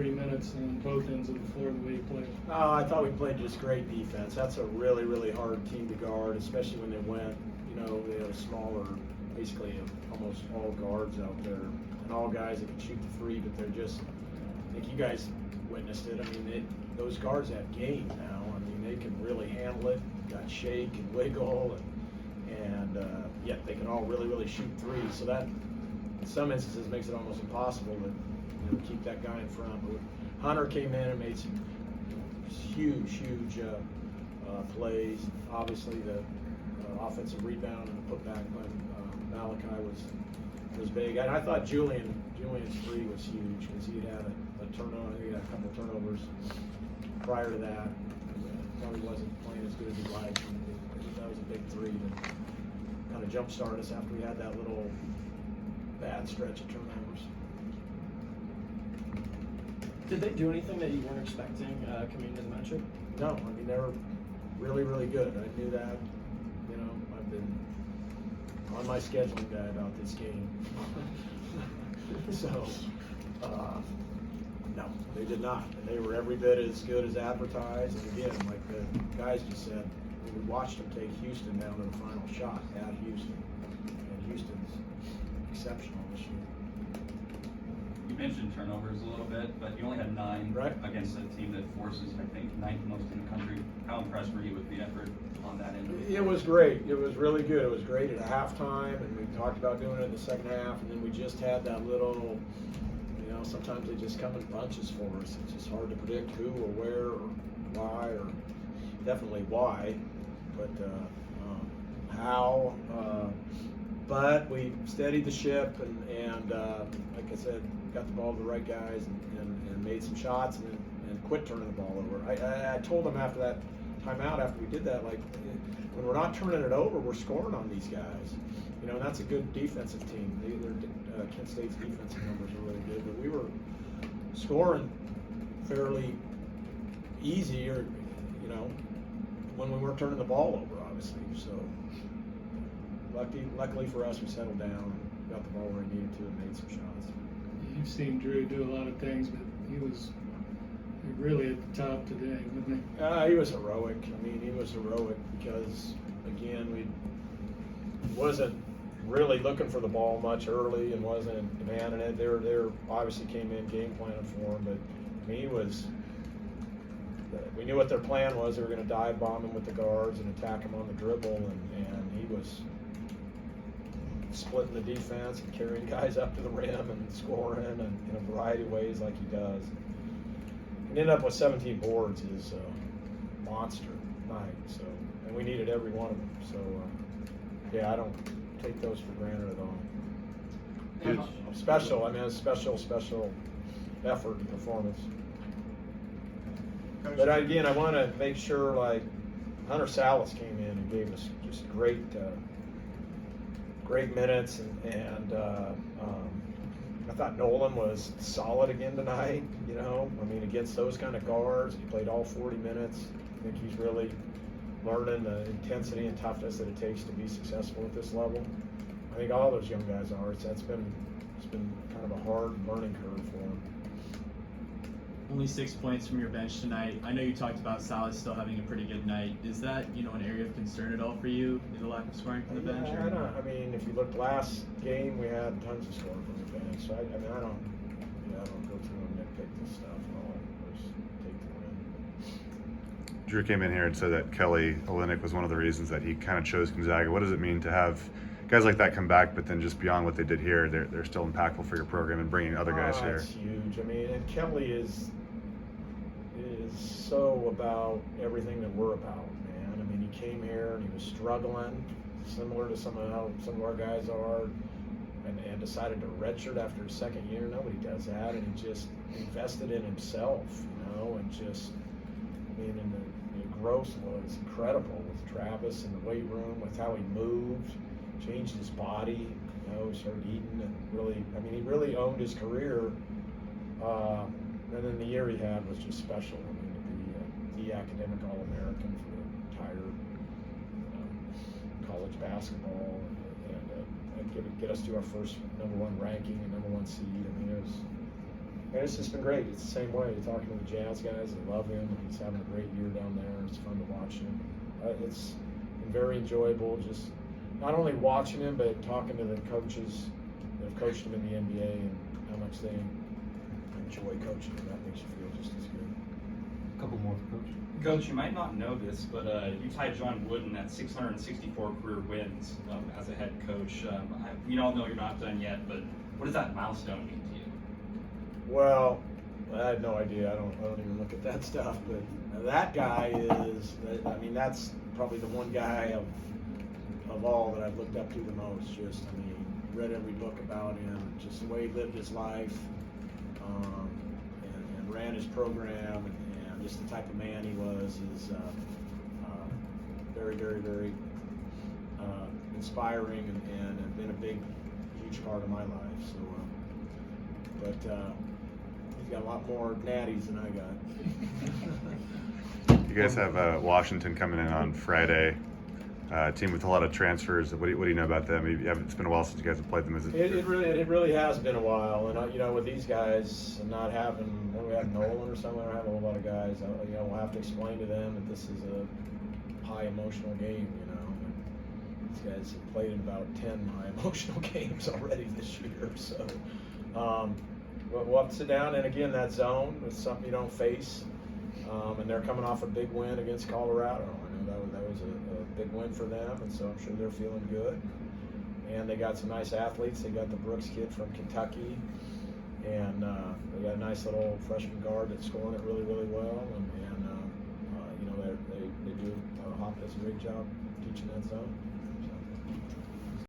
3 minutes on both ends of the floor the way he played. I thought we played just great defense. That's a really, really hard team to guard, especially when they went, they have smaller, basically almost all guards out there, and all guys that can shoot the three, but they're just, I think you guys witnessed it. I mean, those guards have game now. I mean, they can really handle it, got shake and wiggle, and yet they can all really, really shoot threes. So that, in some instances, makes it almost impossible to keep that guy in front. But Hunter came in and made some huge plays. Obviously, the offensive rebound and the putback by Malachi was big. And I thought Julian's three was huge because he had a turnover. He had a couple turnovers prior to that. Probably wasn't playing as good as he'd like. That was a big three that kind of jump-started us after we had that little bad stretch of turnovers. Did they do anything that you weren't expecting coming into the matchup? No, I mean, they were really, really good. I knew that. I've been on my scheduling guide about this game. So, no, they did not. And they were every bit as good as advertised. And again, like the guys just said, we watched them take Houston down to the final shot at Houston. And Houston's exceptional this year. You mentioned turnovers a little bit, but you only had 9 against a team that forces, I think, 9th most in the country. How impressed were you with the effort on that end? It was great. It was really good. It was great at halftime, and we talked about doing it in the second half, and then we just had that little, sometimes they just come in bunches for us. It's just hard to predict who or where or why, or definitely why, but how. But we steadied the ship, and like I said, got the ball to the right guys and made some shots and quit turning the ball over. I told them after that timeout, after we did that, like, when we're not turning it over, we're scoring on these guys. And that's a good defensive team. Kent State's defensive numbers are really good, but we were scoring fairly easy, or when we weren't turning the ball over, obviously. So luckily for us, we settled down and got the ball where we needed to and made some shots. You've seen Drew do a lot of things, but he was really at the top today, wasn't he? He was heroic. I mean, he was heroic because, again, we wasn't really looking for the ball much early and wasn't demanding it. They obviously came in game planning for him, but I mean, we knew what their plan was. They were going to dive bomb him with the guards and attack him on the dribble, and he was splitting the defense and carrying guys up to the rim and scoring and in a variety of ways like he does. And ended up with 17 boards is a monster night. So, and we needed every one of them. So, yeah, I don't take those for granted at all. Special. I mean, a special effort and performance. But again, I want to make sure, like, Hunter Salas came in and gave us just great minutes, and I thought Nolan was solid again tonight. I mean, against those kind of guards, he played all 40 minutes. I think he's really learning the intensity and toughness that it takes to be successful at this level. I think all those young guys are. It's been kind of a hard learning curve for him. Only 6 points from your bench tonight. I know you talked about Salas still having a pretty good night. Is that an area of concern at all for you, the lack of scoring from the bench? I mean, if you look last game, we had tons of scoring from the bench. So I don't go through and nitpick this stuff. I'll just take the win. Drew came in here and said that Kelly Olynyk was one of the reasons that he kind of chose Gonzaga. What does it mean to have guys like that come back, but then just beyond what they did here, they're still impactful for your program and bringing other guys here? It's huge. I mean, and Kelly is so about everything that we're about, man. I mean, he came here and he was struggling, similar to some of our guys are, and decided to redshirt after his second year. Nobody does that, and he just invested in himself, and just, I mean, and the growth was incredible with Travis in the weight room, with how he moved, changed his body, started eating, and really, I mean, he really owned his career. And then the year he had was just special. I mean, to be the academic All-American for the entire college basketball, and get us to our first #1 ranking and #1 seed. I mean, And it's just been great. It's the same way. You're talking to the Jazz guys, they love him. He's having a great year down there. It's fun to watch him. It's been very enjoyable, just not only watching him, but talking to the coaches that have coached him in the NBA and how much they enjoy coaching him. That makes you feel just as good. A couple more for Coach. Coach, you might not know this, but you tied John Wooden at 664 career wins as a head coach. We all know you're not done yet, but what does that milestone mean to you? Well, I had no idea. I don't even look at that stuff. But that guy is. I mean, that's probably the one guy of all that I've looked up to the most. Just, I mean, read every book about him. Just the way he lived his life, and ran his program, and just the type of man he was is very, very, very inspiring, and been a big, huge part of my life. So, but he's got a lot more natties than I got. You guys have Washington coming in on Friday. Team with a lot of transfers. What do you know about them? It's been a while since you guys have played them. It really has been a while, and you know, with these guys and not having, when we have Nolan or something, I don't have a whole lot of guys. You know, we'll have to explain to them that this is a high emotional game. You know, and these guys have played in about 10 high emotional games already this year. So we'll have to sit down, and again, that zone is something you don't face, and they're coming off a big win against Colorado. I know that was a big win for them, and so I'm sure they're feeling good. And they got some nice athletes. They got the Brooks kid from Kentucky, and they got a nice little freshman guard that's scoring it really, really well. And you know, they do Hop does a great job teaching that zone.